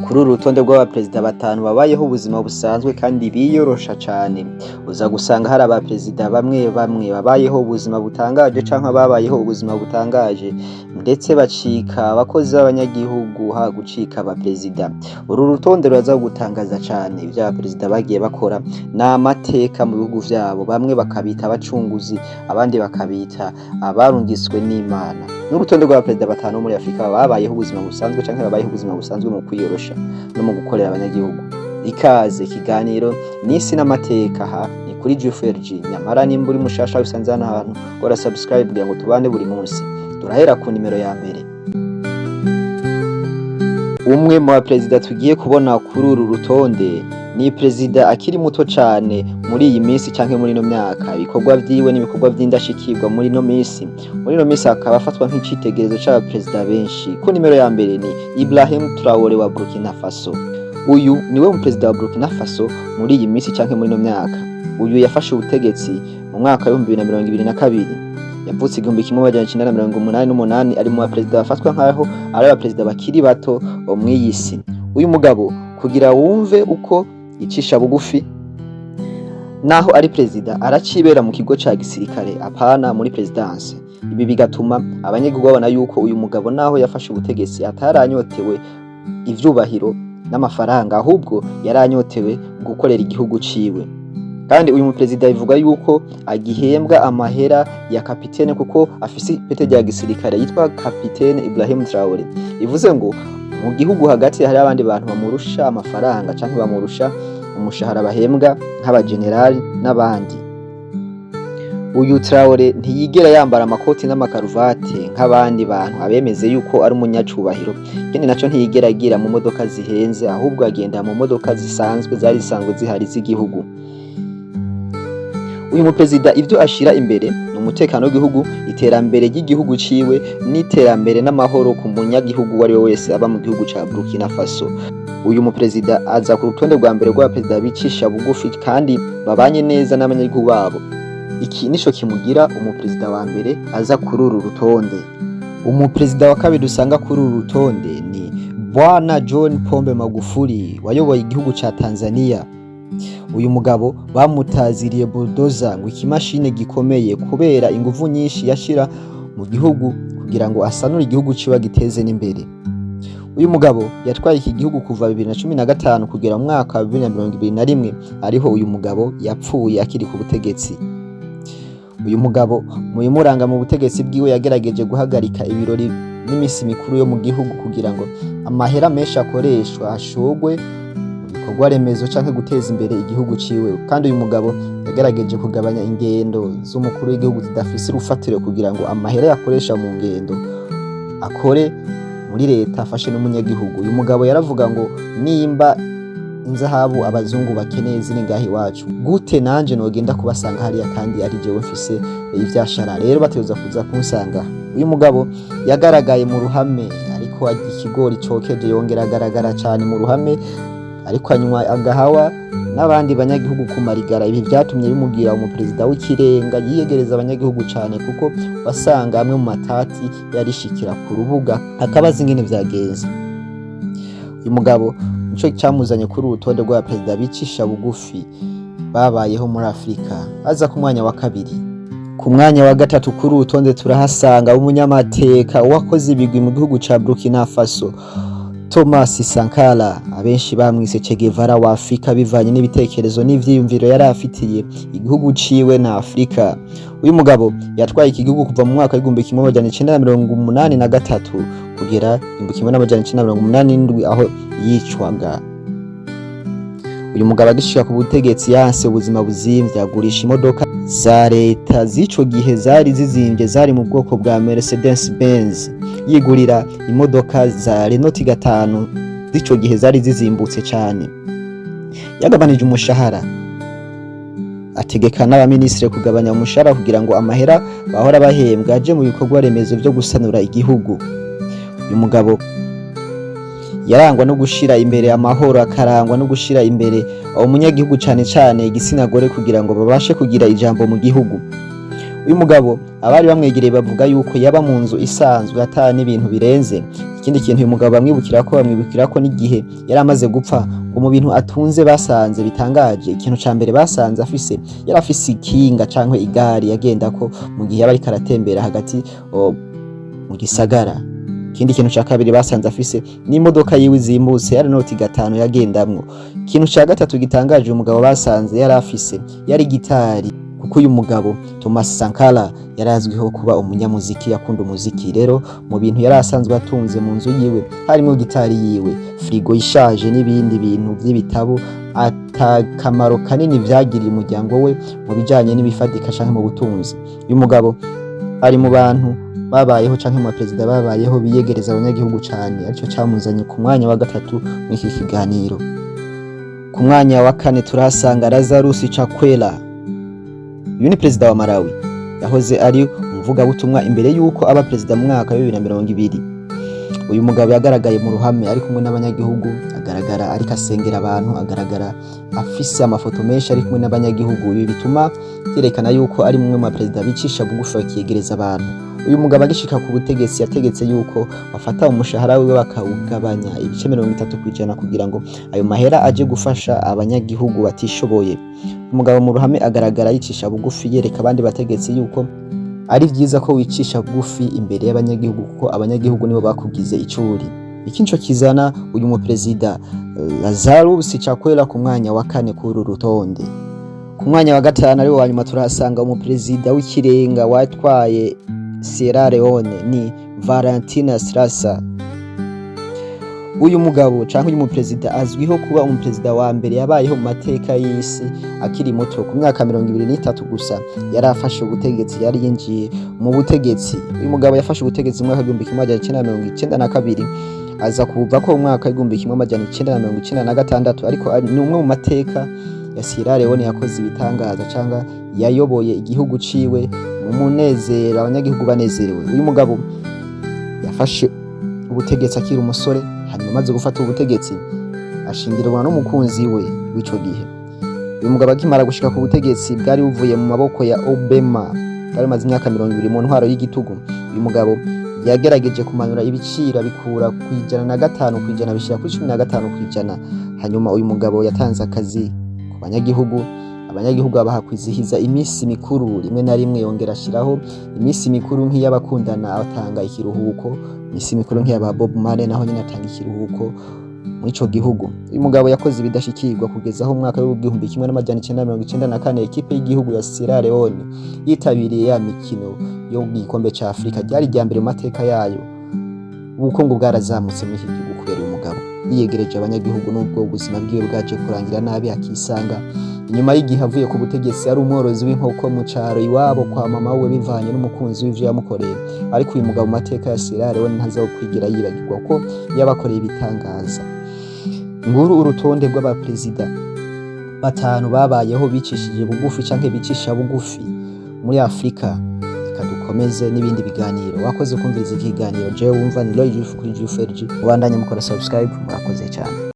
Kuri uru rutonde rw'abaperezida batanu babayeho ubuzima busanzwe kandi biyorosha cane, uza gusanga hari abaperezida bamwe babayeho ubuzima butangaje canke babayeho ubuzima butangaje, ndetse bacika abakozi b'abanyagihugu ha gucika abaperezida. Uru rutonde ruraza kugutangaza cane ivyo abaperezida bagiye bakora, n'amateka mu bihugu vyabo, bamwe bakabita abacunguzi abandi bakabita abarungitswe n'Imana. N'urutonde rw'abaperezida batanu muri Afrika babayeho ubuzima busanzwe canke babayeho ubuzima busanzwe mu kwiyorosha no mu gukorera abanyagihugu. Ikaze kiganiro n'isi n'amateka ha ni kuri GFRG. Nyamara nimba uri mushasha usanze hano hantu gora subscribe kugira ngo tubane buri munsi. Turahera ku nimero ya mbere. Umwe mu baperezida tugiye kubona kuri uru rutonde ni perezida akiri muto cane muri iyi minsi canke muri ino myaka. Ibikorwa vyiwe n'ibikorwa vy'indashikirwa muri ino minsi. Muri ino minsi akaba afatwa nk'icitegererezo c'abaperezida benshi. Ku nimero ya mbere ni Ibrahim Traoré wa Burkina Faso. Uyu niwe mu perezida wa Burkina Faso muri iyi minsi canke muri ino myaka. Uyu yafashe ubutegetsi mu mwaka wa 2022. Yavutse 1988 ari mu baperezida bafatwa nkaho ari abaperezida bakiri bato bo mw'iyi si. Uyu mugabo kugira wumve uko icisha bugufi naho ari perezida aracibera mu kigo ca gisirikare apana muri presidence. Ibi bigatuma abanyagihugu babona yuko uyu mugabo naho yafashe ubutegetsi ataranyotewe ivyubahiro n'amafaranga, ahubwo yaranyotewe gukorera igihugu ciwe. Kandi uyu muperezida bivuga yuko agihembwa amahera ya kapitene kuko afise ipete rya gisirikare yitwa kapitene Ibrahim Traoré. Ivuze ngo mu gihugu hagati hari abandi bantu bamurusha amafaranga canke bamurusha umushahara bahembwa nk'abagenerali n'abandi. Uyu Traoré ntiyigera yambara amakoti n'amakaruvati nk'abandi bantu abemeze yuko ari umunyacubahiro. Ikindi naco ntiyigera agira mu modoka zihenze, ahubwo agenda mu modoka zisanzwe zihari z'igihugu. Uyu muperezida ivyo ashira imbere ni umutekano w'igihugu, iterambere ry'igihugu ciwe n'iterambere n'amahoro ku munyagihugu wari we wese aba mu gihugu ca Burkina Faso. Uyu muperezida aza ku rutonde rwa mbere rw'abaperezida bicisha bugufi kandi babanye neza n'abanyagihugu babo. Iki nico kimugira umuperezida wa mbere aza kuri uru rutonde. Umuperezida wa kabiri dusanga kuri uru rutonde ni Bwana John Pombe Magufuli wayoboye igihugu ca Tanzania. Uyu mugabo bamutaziriye bulldozer ngo ikimashine gikomeye kubera inguvu nyinshi yashira mu gihugu kugira ngo asanure igihugu ciwe giteze n'imbere. Uyu mugabo yatwaye iki gihugu kuva 2015 kugera mu mwaka wa 2021, ariho uyu mugabo yapfuye akiri ku butegetsi. Uyu mugabo muyimuranga mu butegetsi bwiwe yagerageje guhagarika ibirori n'imisi mikuru yo mu gihugu kugira ngo amahera menshi akoreshwa ashogwe ibikorwa remezo canke guteza imbere igihugu ciwe. Kandi uyu mugabo yagerageje kugabanya ingendo z'umukuru w'igihugu zidafise urufatiro kugira ngo amahera yakoresha mu ngendo akore muri leta afashe n'umunyagihugu. Uyu mugabo yaravuga ngo nimba inzahabu abazungu bakeneye ziri ngahi wacu, gute nanje nogenda kubasanga hariya kandi ari jewe mfise ivyashara, rero bategerezwa kuza kunsanga. Uyu mugabo yagaragaye mu ruhame ariko ikigori cokeje, yongera agaragara cane mu ruhame ariko anywa agahawa n'abandi banyagihugu ku marigara. Ibi vyatumye bimugira umuperezida w'ikirenga, yiyegereza abanyagihugu cane kuko wasanga amwe mu matati yarishikira ku rubuga akabaza ingene vyagenze. Uyu mugabo nico cyamuzanye kuri urutonde rw'abaperezida bicisha bugufi babayeho muri Afrika. Aza ku mwanya wa kabiri. Ku mwanya wa gatatu kuri urutonde turahasanga umunyamateka wakoze ibigwi mu gihugu ca Burkina Faso, Thomas Sankara, abenshi bamwise Che Guevara wa Afrika bivanye n'ibitekerezo n'ivyiyumviro yari afitiye igihugu ciwe na Afrika. Uyu mugabo yatwaye iki gihugu kuva mu mwaka wa 1983 kugera 1987 aho yicwaga. Uyu mugabo agishika ku butegetsi yanse ubuzima buzimvye, agurisha imodoka za leta z'ico gihe zari zizimvye, zari mu bwoko bwa Mercedes Benz, yigurira imodoka za Renault 5 z'ico gihe zari zizimbutse cane. Yagabanije umushahara, ategeka n'abaministre kugabanya umushahara kugira ngo amahera bahora bahembwa aje mu bikorwa remezo byo gusanura igihugu. Uyu mugabo yarangwa no gushira imbere amahoro, akarangwa no gushira imbere umunyagihugu cane cane igitsina gore kugira ngo babashe kugira ijambo mu gihugu. uyu mugabo abari bamwegereye bavuga yuko yaba mu nzu isanzwe ata n'ibintu birenze. Ikindi kintu uyu mugabo bamwibukira ko n'igihe yari amaze gupfa ngo mu bintu atunze basanze bitangaje, ikintu ca mbere basanze afise yari afise ikinga canke igari yagendako mu gihe yaba ariko aratembera hagati mu gisagara. Ikindi kintu ca kabiri basanze afise n'imodoka yiwe izimbutse yari Noti 5 yagendamwo. Ikintu ca gatatu gitangaje uyu mugabo basanze yari afise yari gitari, kuko uyu mugabo Thomas Sankara yarazwiho kuba umunyamuziki, yakunda umuziki. Rero mu bintu yari asanzwe atunze mu nzu yiwe harimo gitari yiwe, frigo ishaje n'ibindi bintu vy'ibitabo atakamaro kanini vyagiriye umuryango we mu bijanye n'ibifadika canke mu butunzi. Uyu mugabo ari mu bantu babayeho canke mu baperezida babayeho biyegereza abanyagihugu cane, arico camuzanye ku mwanya wa gatatu mw'iki kiganiro. Ku mwanya wa kane turahasanga Lazarus Chakwera. Uyu ni perezida wa Malawi, yahoze ari umuvugabutumwa imbere yuko aba perezida mu mwaka wa 2020. Uyu mugabo yagaragaye mu ruhame ari kumwe n'abanyagihugu, agaragara ariko asengera abantu, agaragara afise amafoto menshi ari kumwe n'abanyagihugu. Ibi bituma vyerekana yuko ari mumwe mu baperezida bicisha bugufi bakiyegereza abantu. Uyu mugabo agishika ku butegetsi yategetse yuko bafata umushahara wiwe bakawugabanya ibice 30% kugira ngo ayo mahera aje gufasha abanyagihugu batishoboye. Umugabo mu ruhame agaragara yicisha bugufi yereka abandi bategetsi yuko ari vyiza ko wicisha bugufi imbere y'abanyagihugu kuko abanyagihugu nibo bakugize icuri. Ikinco kizana uyu mu perezida Lazarus Chakwera ku mwanya wa kane kuri rutonde. Ku mwanya wa gatanu ari wa nyuma turahasanga umu perezida w'ikirenga watwaye Sierra Leone ni Valentina Strasser. Uyu mugabo canke uyu mu perezida azwiho kuba umuperezida wa mbere yabayeho mu mateka y'isi akiri muto, ku myaka 23 gusa yari afashe ubutegetsi, yari yinjiye mu butegetsi. Uyu mugabo yafashe ubutegetsi mu mwaka 1992 aza kuva ko mu mwaka 1996, ariko ni umwe mu mateka ya Sierra Leone yakoze ibitangaza cyangwa yayoboye igihugu ciwe mu munezero, abanyagihugu banezerewe. Uyu mugabo yafashe ubutegetsi akiri umusore, hanyuma amaze gufata ubutegetsi ashingirwa n'umukunzi we w'ico gihe. Uyu mugabo akimara gushika ku butegetsi bwari buvuye mu maboko ya Obama, bari maze imyaka 20 mu ntwaro y'igitugu. Uyu mugabo yagerageje kumanura ibiciro bikura ku 5% bishira ku 15%. Hanyuma uyu mugabo yatanze akazi ku banyagihugu, abanyagihugu babaha kwizihiza imisi mikuru, rimwe na rimwe yongera ashiraho imisi mikuru nk'iy'abakundana, atanga ikiruhuko, imisi mikuru nk'iyaba Bob Marley naho nyine atanga ikiruhuko mu ico gihugu. Uyu mugabo yakoze ibidashikirwa kugeza aho mwaka w'igihumbi 1994 ekipe y'igihugu ya Sierra Leone yitabiriye ya mikino yo mu gikombe ca Afrika, ryari rya mbere mu mateka yayo. Ubukungu bwarazamutse muri iki gihugu kubera uyu mugabo yiyegereje abanyagihugu, n'ubwo ubuzima bwiwe bwaje kurangira nabi akisanga inyuma y'igihe avuye ku butegetsi ari umworozi w'inkoko mu caro iwabo kwa mama we bivanye n'umukunzi w'ivyo yamukoreye. Ariko uyu mugabo mu mateka ya Sierra Leone ntazokwigira yibagirwa ko yabakoreye ibitangaza. Nguru urutonde rw'abaperezida batanu babayeho bicishije bugufi canke bicisha bugufi muri Afrika. Reka dukomeze n'ibindi biganiro. Wakoze kumviriza ikiganiro, jewe wumva ni Roy Jufu kuri Juferg. Ubandanye mukora subscribe, murakoze cyane.